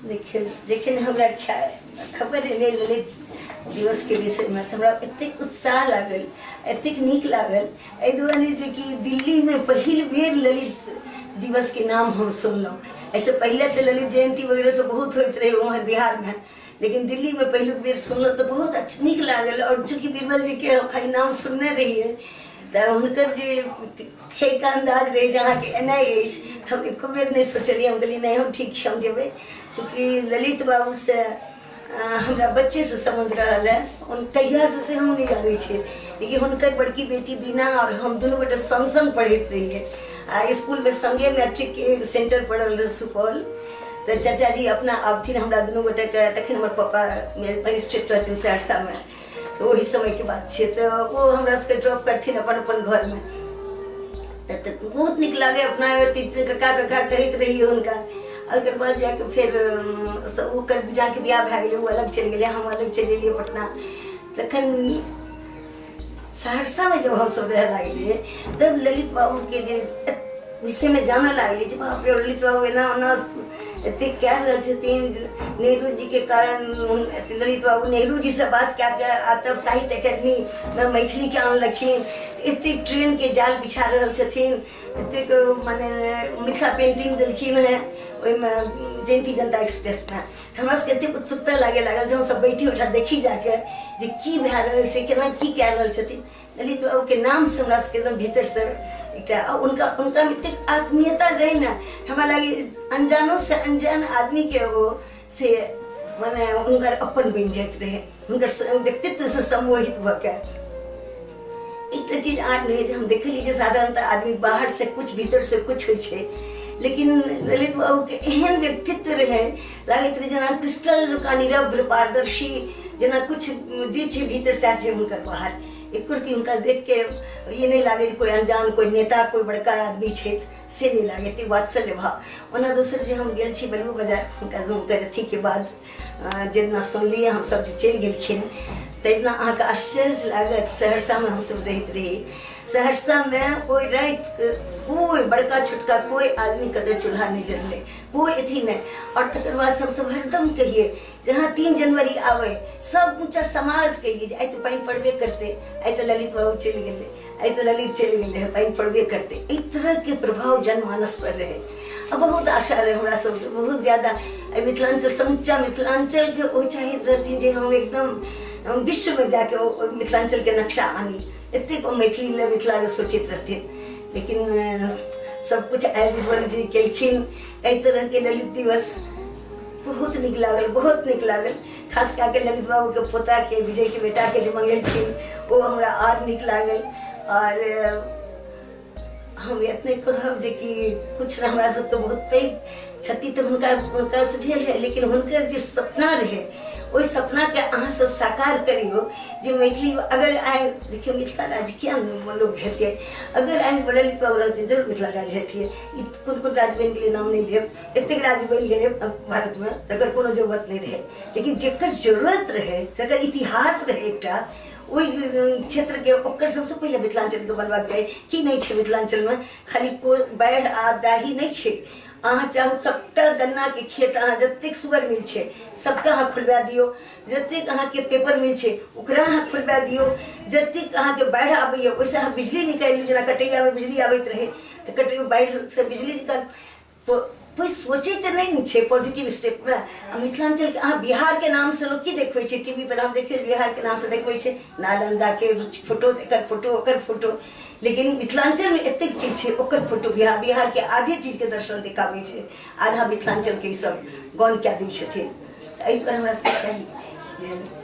देखिए जखन हमरा खबर एलै ललित दिवस के विषय में तो हमरा एतेक उत्साह लागल, एतेक नीक लागल। एहि दुआरे जे कि दिल्ली में पहिल बेर ललित दिवस के नाम हम सुनलहुँ। ऐसे पहले तो ललित जयंती वगैरह से बहुत होते रहे वहाँ बिहार में, लेकिन दिल्ली में पहले बेर सुनल तो बहुत अच्छा नीक लागल। और चूँकि बीरबल जी के खाली नाम सुनने रहिए तो हुनकर जे खेक अंदाज रहे जहाँ के एना हम एको बेर नहीं सोचलिए। हम कहलिए नहीं हम ठीक हम जेबे, चूँकि ललित बाबू से हमरा बच्चे से संबंध रहा है। उन कहिया से हम नहीं जाने छे, लेकिन हुनकर बड़की बेटी बीना और हम दोनों गोटे संग संग पढ़ते रहिए। स्कूल में संगे मैट्रिक के सेंटर पढ़ल रहे सुपौल। तो चाचा जी अपना आबथिन हमरा दोनों गोटे के, तखन हमर पापा मजिस्ट्रेट रहथिन सहरसा में। तो वही समय के बात छे, तो वो हमरा सबके ड्रॉप करथिन अपन अपन घर में। तो बहुत निक लागे अपना कका कका कहते रहिए हुनका। और बाद जाके फिर जाके ब्याह भए गेलै, वो अलग चलि गेलै, हम अलग चलि गेलिए पटना। तखन सहरसा में जब हम सब रह लगलिए तब ललित बाबू के जे विषय में जाने लगलिए जे बाप रे ललित बाबू एना ओना एते कह रहल छथिन। नेहरू जी के कारण ललित बाबू नेहरू जी से बात क्या तब साहित्य अकेडमी में मैथिली के आनलखिन। एते ट्रेन के जाल बिछा रहल छथिन, एते माने मिथिला पेंटिंग देलखिन है में जयंती जनता एक्सप्रेस में। हमरा सबके एते उत्सुकता लागे लागल जो हम सब बैठी उठा देखी जाके जे की भए रहल छै, केना की कह रहल छथिन। ललित बाबू के नाम से हमरा सबके एकदम भीतर से उनका एतेक आत्मीयता रहे ना, हमरा लगे अनजानों से अनजान आदमी के वो से माने उनकर अपन बन जाते रहे, उनकर व्यक्तित्व से सम्मोहित होकर। एक चीज आज नहीं जो हम देख लीजिए साधारणतः आदमी बाहर से कुछ भीतर से कुछ हो छे, लेकिन ललित बाबू के एहन व्यक्तित्व रहे लागत रहे जना क्रिस्टल जका निरभ्र पारदर्शी, जना कुछ जे छे भीतर से आछे हुनकर बाहर। एक कुर्ती उनका देख के ये नहीं लगे कोई अनजान कोई नेता कोई बड़का आदमी छे से नहीं लगे ती वात्सल्य भाव। ओना दोसर जे हम गेल छी बलुआ बाजार हुनका अथी के बाद जितना सुनलिए हम सब चलि गेलखिन ततना अहाँ के आश्चर्य लागत। सहरसा में हम सब रहते रही, सहरसा में कोई रात कोई बड़का छोटका कोई आदमी कदर चूल्हा नहीं जलले, कोई अथी नहीं। और तकर बाद हम सब हरदम कहिए जहाँ 3 जनवरी आवे सब ऊँचा समाज कहिए आई तो पानी पड़बे करते, आई तो ललित बाबू चल गए, आई तो ललित चल गए पानी पड़बे करते। इस तरह के प्रभाव जनमानस पर रहे। अब बहुत आशा रहे हमरा सब बहुत ज्यादा मिथिलांचल समूचा मिथिलांचल के वो चाहिए रहती जे हम एकदम विश्व में जाके मिथिलांचल के नक्शा आनी एतेक मैथिली मिथिला सोचित रहते। लेकिन सब कुछ आयल जी केलखिन। एहि तरह के ललित दिवस बहुत निक लागल, बहुत निक लागल। खास करके ललित बाबू के पोता के विजय के बेटा के जो मंगेलखिन वो हमरा और निक लागल। और हम इतने कहब जे कि कुछ हमरा सबके बहुत पैघ क्षति तो हुनका से भेल है, लेकिन हुनकर जे सपना रहे ओहि सपना के अहाँ सब साकार करियो जे मैथिली अगर आए। देखियो मिथिला राज्य क्या लोग हेतिए, अगर आए ललित बाबू रहते जरूर मिथिला राज्य हेतिए। कोन राज्य बन गए नाम नहीं लेब, एतेक राज्य बन गए भारत में तकर कोनो जरूरत नहीं रहे। लेकिन जेकर जरूरत रहे जकर इतिहास रहे एकटा ओहि क्षेत्र के ओकर सबसे पहले मिथिलांचल के बनबाक चाहिए। कि नहीं छे मिथिलांचल में खाली कोई बाढ़ आ दाही नहीं छे। अहाँ चाहो सबटा गन्ना के खेत अहाँ जतेक सुगर मिल छे सबके अहाँ खुलवा दियो, जतेक अहाँ के पेपर मिल छे ओकरा अहाँ खुलवा दियो, जतेक अहाँ के बाढ़ आबैए ओइसे अहाँ बिजली निकाल लियो। जना कटैया में बिजली आबैत रहे तो कटैया बाढ़ से बिजली निकाल कोई सोचे तो नहीं छे पॉजिटिव स्टेप में। मिथिलांचल के अहाँ बिहार के नाम से लोग की देखबै छे टीवी पर हम देखिए बिहार के नाम से देखबै छे नालंदा के फोटो एकर फोटो ओकर फोटो, लेकिन मिथिलांचल में एतेक चीज छे ओकर फोटो बिहार के आधे चीज के दर्शन दिखाबै छे, आधा मिथिलांचल के सब गौन क्या दै छथिन। एहि पर हमरा सबके चाहिए जे